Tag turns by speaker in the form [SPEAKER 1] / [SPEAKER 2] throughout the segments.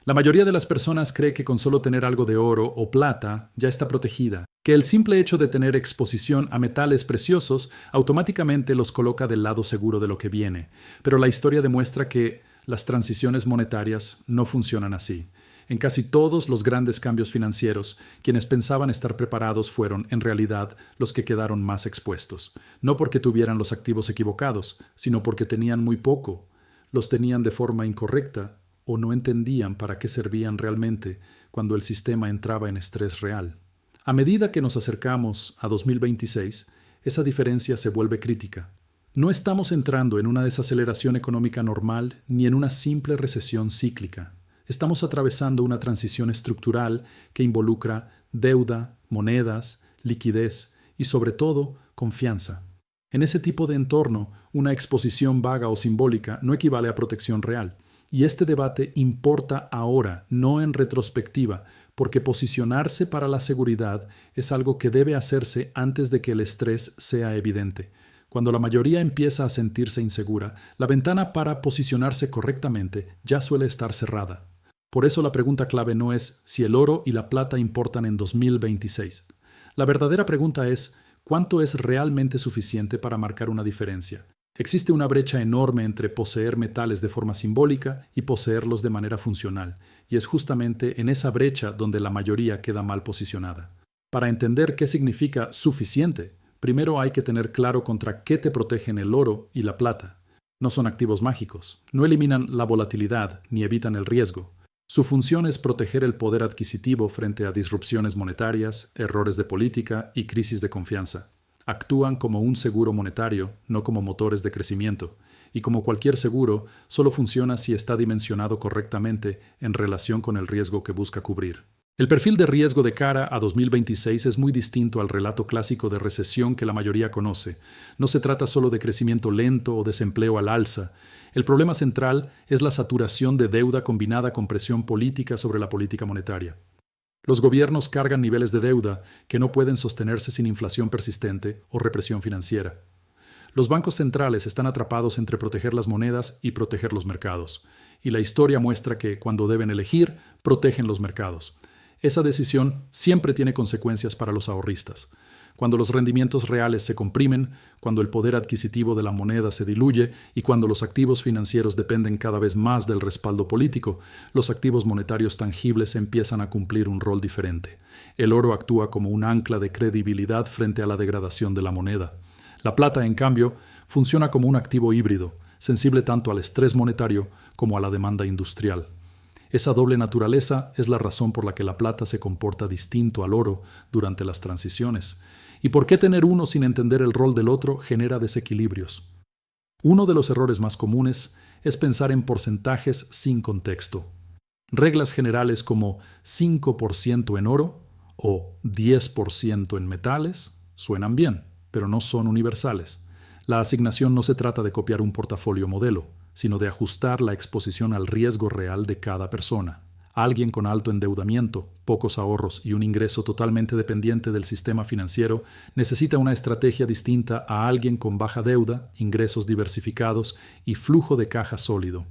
[SPEAKER 1] La mayoría de las personas cree que con solo tener algo de oro o plata ya está protegida, que el simple hecho de tener exposición a metales preciosos automáticamente los coloca del lado seguro de lo que viene. Pero la historia demuestra que las transiciones monetarias no funcionan así. En casi todos los grandes cambios financieros, quienes pensaban estar preparados fueron, en realidad, los que quedaron más expuestos. No porque tuvieran los activos equivocados, sino porque tenían muy poco, los tenían de forma incorrecta o no entendían para qué servían realmente cuando el sistema entraba en estrés real. A medida que nos acercamos a 2026, esa diferencia se vuelve crítica. No estamos entrando en una desaceleración económica normal ni en una simple recesión cíclica. Estamos atravesando una transición estructural que involucra deuda, monedas, liquidez y, sobre todo, confianza. En ese tipo de entorno, una exposición vaga o simbólica no equivale a protección real. Y este debate importa ahora, no en retrospectiva, porque posicionarse para la seguridad es algo que debe hacerse antes de que el estrés sea evidente. Cuando la mayoría empieza a sentirse insegura, la ventana para posicionarse correctamente ya suele estar cerrada. Por eso la pregunta clave no es si el oro y la plata importan en 2026. La verdadera pregunta es ¿cuánto es realmente suficiente para marcar una diferencia? Existe una brecha enorme entre poseer metales de forma simbólica y poseerlos de manera funcional, y es justamente en esa brecha donde la mayoría queda mal posicionada. Para entender qué significa suficiente, primero hay que tener claro contra qué te protegen el oro y la plata. No son activos mágicos, no eliminan la volatilidad ni evitan el riesgo. Su función es proteger el poder adquisitivo frente a disrupciones monetarias, errores de política y crisis de confianza. Actúan como un seguro monetario, no como motores de crecimiento, y como cualquier seguro, solo funciona si está dimensionado correctamente en relación con el riesgo que busca cubrir. El perfil de riesgo de cara a 2026 es muy distinto al relato clásico de recesión que la mayoría conoce. No se trata solo de crecimiento lento o desempleo al alza. El problema central es la saturación de deuda combinada con presión política sobre la política monetaria. Los gobiernos cargan niveles de deuda que no pueden sostenerse sin inflación persistente o represión financiera. Los bancos centrales están atrapados entre proteger las monedas y proteger los mercados, y la historia muestra que, cuando deben elegir, protegen los mercados. Esa decisión siempre tiene consecuencias para los ahorristas. Cuando los rendimientos reales se comprimen, cuando el poder adquisitivo de la moneda se diluye y cuando los activos financieros dependen cada vez más del respaldo político, los activos monetarios tangibles empiezan a cumplir un rol diferente. El oro actúa como un ancla de credibilidad frente a la degradación de la moneda. La plata, en cambio, funciona como un activo híbrido, sensible tanto al estrés monetario como a la demanda industrial. Esa doble naturaleza es la razón por la que la plata se comporta distinto al oro durante las transiciones. ¿Y por qué tener uno sin entender el rol del otro genera desequilibrios? Uno de los errores más comunes es pensar en porcentajes sin contexto. Reglas generales como 5% en oro o 10% en metales suenan bien, pero no son universales. La asignación no se trata de copiar un portafolio modelo, sino de ajustar la exposición al riesgo real de cada persona. Alguien con alto endeudamiento, pocos ahorros y un ingreso totalmente dependiente del sistema financiero necesita una estrategia distinta a alguien con baja deuda, ingresos diversificados y flujo de caja sólido.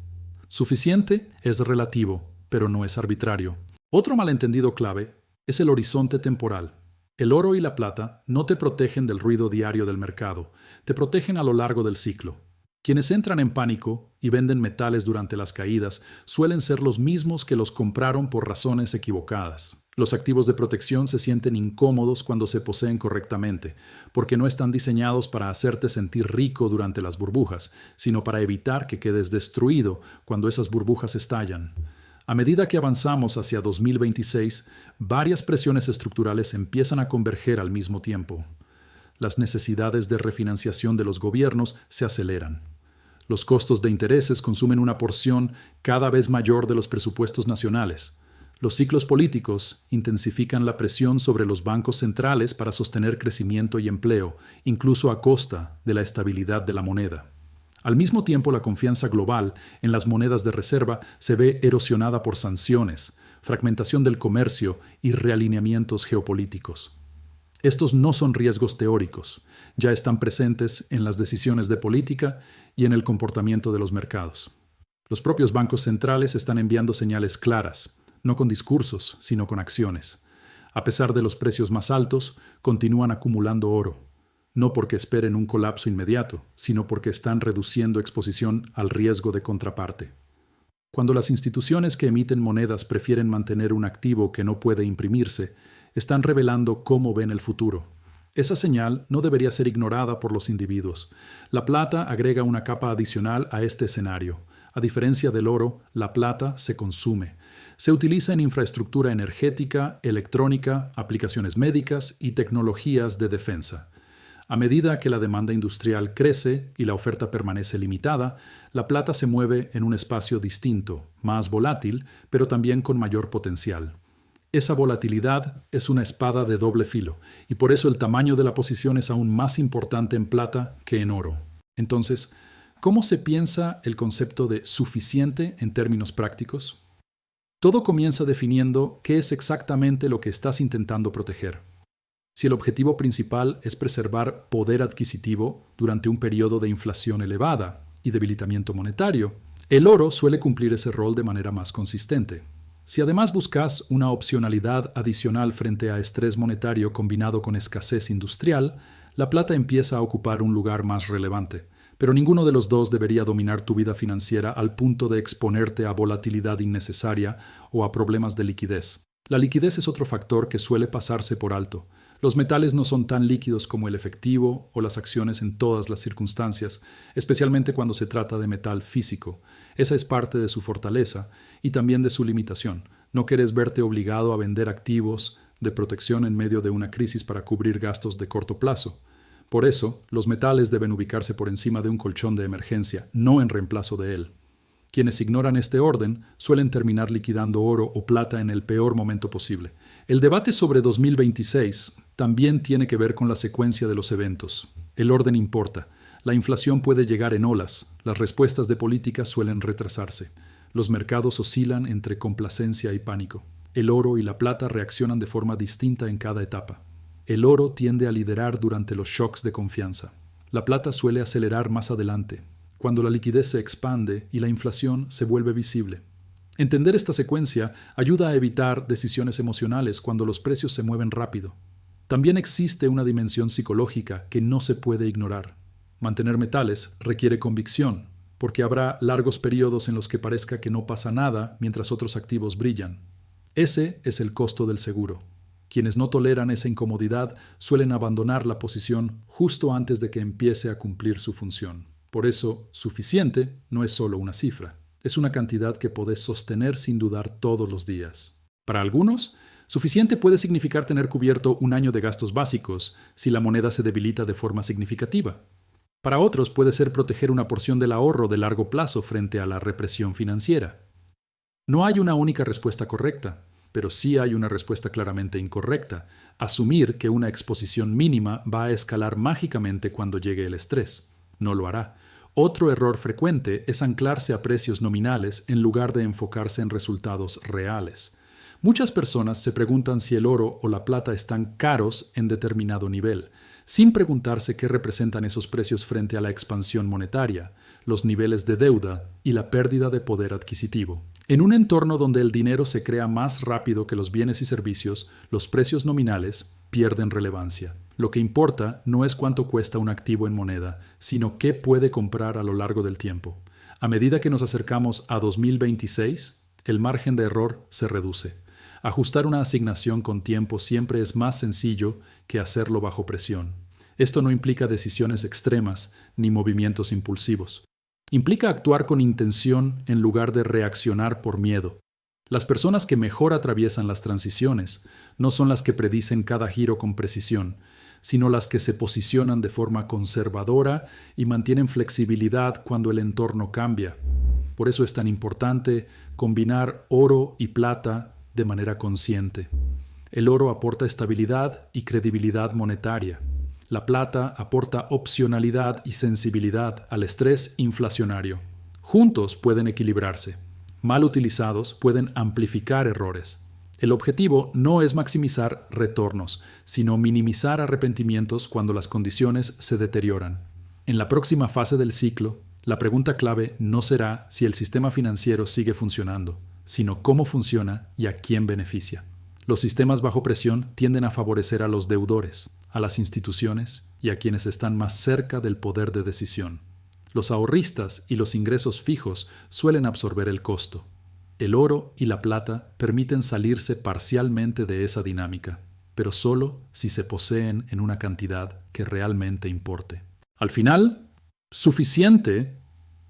[SPEAKER 1] Suficiente es relativo, pero no es arbitrario. Otro malentendido clave es el horizonte temporal. El oro y la plata no te protegen del ruido diario del mercado, te protegen a lo largo del ciclo. Quienes entran en pánico y venden metales durante las caídas suelen ser los mismos que los compraron por razones equivocadas. Los activos de protección se sienten incómodos cuando se poseen correctamente, porque no están diseñados para hacerte sentir rico durante las burbujas, sino para evitar que quedes destruido cuando esas burbujas estallan. A medida que avanzamos hacia 2026, varias presiones estructurales empiezan a converger al mismo tiempo. Las necesidades de refinanciación de los gobiernos se aceleran. Los costos de intereses consumen una porción cada vez mayor de los presupuestos nacionales. Los ciclos políticos intensifican la presión sobre los bancos centrales para sostener crecimiento y empleo, incluso a costa de la estabilidad de la moneda. Al mismo tiempo, la confianza global en las monedas de reserva se ve erosionada por sanciones, fragmentación del comercio y realineamientos geopolíticos. Estos no son riesgos teóricos, ya están presentes en las decisiones de política y en el comportamiento de los mercados. Los propios bancos centrales están enviando señales claras, no con discursos, sino con acciones. A pesar de los precios más altos, continúan acumulando oro, no porque esperen un colapso inmediato, sino porque están reduciendo exposición al riesgo de contraparte. Cuando las instituciones que emiten monedas prefieren mantener un activo que no puede imprimirse, están revelando cómo ven el futuro. Esa señal no debería ser ignorada por los individuos. La plata agrega una capa adicional a este escenario. A diferencia del oro, la plata se consume. Se utiliza en infraestructura energética, electrónica, aplicaciones médicas y tecnologías de defensa. A medida que la demanda industrial crece y la oferta permanece limitada, la plata se mueve en un espacio distinto, más volátil, pero también con mayor potencial. Esa volatilidad es una espada de doble filo, y por eso el tamaño de la posición es aún más importante en plata que en oro. Entonces, ¿cómo se piensa el concepto de suficiente en términos prácticos? Todo comienza definiendo qué es exactamente lo que estás intentando proteger. Si el objetivo principal es preservar poder adquisitivo durante un periodo de inflación elevada y debilitamiento monetario, el oro suele cumplir ese rol de manera más consistente. Si además buscas una opcionalidad adicional frente a estrés monetario combinado con escasez industrial, la plata empieza a ocupar un lugar más relevante. Pero ninguno de los dos debería dominar tu vida financiera al punto de exponerte a volatilidad innecesaria o a problemas de liquidez. La liquidez es otro factor que suele pasarse por alto. Los metales no son tan líquidos como el efectivo o las acciones en todas las circunstancias, especialmente cuando se trata de metal físico. Esa es parte de su fortaleza y también de su limitación. No quieres verte obligado a vender activos de protección en medio de una crisis para cubrir gastos de corto plazo. Por eso, los metales deben ubicarse por encima de un colchón de emergencia, no en reemplazo de él. Quienes ignoran este orden suelen terminar liquidando oro o plata en el peor momento posible. El debate sobre 2026 también tiene que ver con la secuencia de los eventos. El orden importa. La inflación puede llegar en olas. Las respuestas de política suelen retrasarse. Los mercados oscilan entre complacencia y pánico. El oro y la plata reaccionan de forma distinta en cada etapa. El oro tiende a liderar durante los shocks de confianza. La plata suele acelerar más adelante, cuando la liquidez se expande y la inflación se vuelve visible. Entender esta secuencia ayuda a evitar decisiones emocionales cuando los precios se mueven rápido. También existe una dimensión psicológica que no se puede ignorar. Mantener metales requiere convicción, porque habrá largos periodos en los que parezca que no pasa nada mientras otros activos brillan. Ese es el costo del seguro. Quienes no toleran esa incomodidad suelen abandonar la posición justo antes de que empiece a cumplir su función. Por eso, suficiente no es solo una cifra. Es una cantidad que podés sostener sin dudar todos los días. Para algunos, suficiente puede significar tener cubierto un año de gastos básicos si la moneda se debilita de forma significativa. Para otros puede ser proteger una porción del ahorro de largo plazo frente a la represión financiera. No hay una única respuesta correcta, pero sí hay una respuesta claramente incorrecta: asumir que una exposición mínima va a escalar mágicamente cuando llegue el estrés. No lo hará. Otro error frecuente es anclarse a precios nominales en lugar de enfocarse en resultados reales. Muchas personas se preguntan si el oro o la plata están caros en determinado nivel, sin preguntarse qué representan esos precios frente a la expansión monetaria, los niveles de deuda y la pérdida de poder adquisitivo. En un entorno donde el dinero se crea más rápido que los bienes y servicios, los precios nominales pierden relevancia. Lo que importa no es cuánto cuesta un activo en moneda, sino qué puede comprar a lo largo del tiempo. A medida que nos acercamos a 2026, el margen de error se reduce. Ajustar una asignación con tiempo siempre es más sencillo que hacerlo bajo presión. Esto no implica decisiones extremas ni movimientos impulsivos. Implica actuar con intención en lugar de reaccionar por miedo. Las personas que mejor atraviesan las transiciones no son las que predicen cada giro con precisión, sino las que se posicionan de forma conservadora y mantienen flexibilidad cuando el entorno cambia. Por eso es tan importante combinar oro y plata de manera consciente. El oro aporta estabilidad y credibilidad monetaria. La plata aporta opcionalidad y sensibilidad al estrés inflacionario. Juntos pueden equilibrarse. Mal utilizados pueden amplificar errores. El objetivo no es maximizar retornos, sino minimizar arrepentimientos cuando las condiciones se deterioran. En la próxima fase del ciclo, La pregunta clave no será si el sistema financiero sigue funcionando, sino cómo funciona y a quién beneficia. Los sistemas bajo presión tienden a favorecer a los deudores, a las instituciones y a quienes están más cerca del poder de decisión. Los ahorristas y los ingresos fijos suelen absorber el costo. El oro y la plata permiten salirse parcialmente de esa dinámica, pero solo si se poseen en una cantidad que realmente importe. Al final, suficiente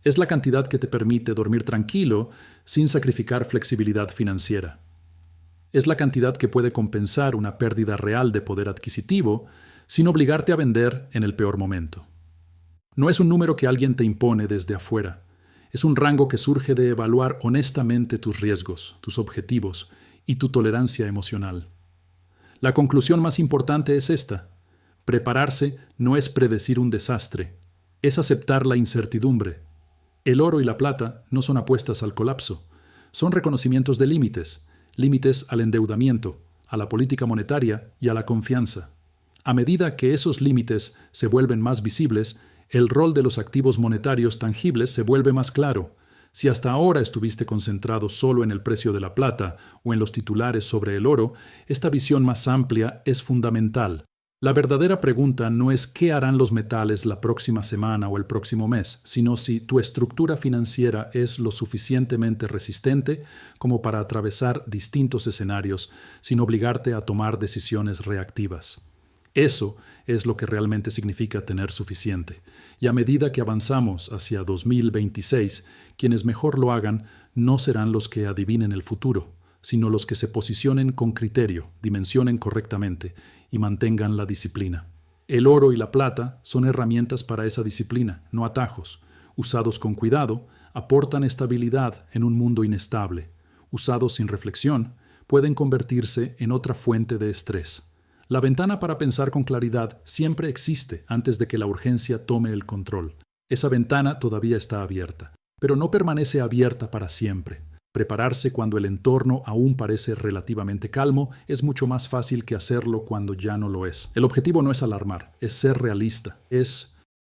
[SPEAKER 1] es la cantidad que te permite dormir tranquilo sin sacrificar flexibilidad financiera. Es la cantidad que puede compensar una pérdida real de poder adquisitivo sin obligarte a vender en el peor momento. No es un número que alguien te impone desde afuera. Es un rango que surge de evaluar honestamente tus riesgos, tus objetivos y tu tolerancia emocional. La conclusión más importante es esta: prepararse no es predecir un desastre, es aceptar la incertidumbre. El oro y la plata no son apuestas al colapso, son reconocimientos de límites, límites al endeudamiento, a la política monetaria y a la confianza. A medida que esos límites se vuelven más visibles, el rol de los activos monetarios tangibles se vuelve más claro. Si hasta ahora estuviste concentrado solo en el precio de la plata o en los titulares sobre el oro, esta visión más amplia es fundamental. La verdadera pregunta no es qué harán los metales la próxima semana o el próximo mes, sino si tu estructura financiera es lo suficientemente resistente como para atravesar distintos escenarios sin obligarte a tomar decisiones reactivas. Eso es lo que realmente significa tener suficiente. Y a medida que avanzamos hacia 2026, quienes mejor lo hagan no serán los que adivinen el futuro, sino los que se posicionen con criterio, dimensionen correctamente y mantengan la disciplina. El oro y la plata son herramientas para esa disciplina, no atajos. Usados con cuidado, aportan estabilidad en un mundo inestable. Usados sin reflexión, pueden convertirse en otra fuente de estrés. La ventana para pensar con claridad siempre existe antes de que la urgencia tome el control. Esa ventana todavía está abierta, pero no permanece abierta para siempre. Prepararse cuando el entorno aún parece relativamente calmo es mucho más fácil que hacerlo cuando ya no lo es. El objetivo no es alarmar, es ser realista, es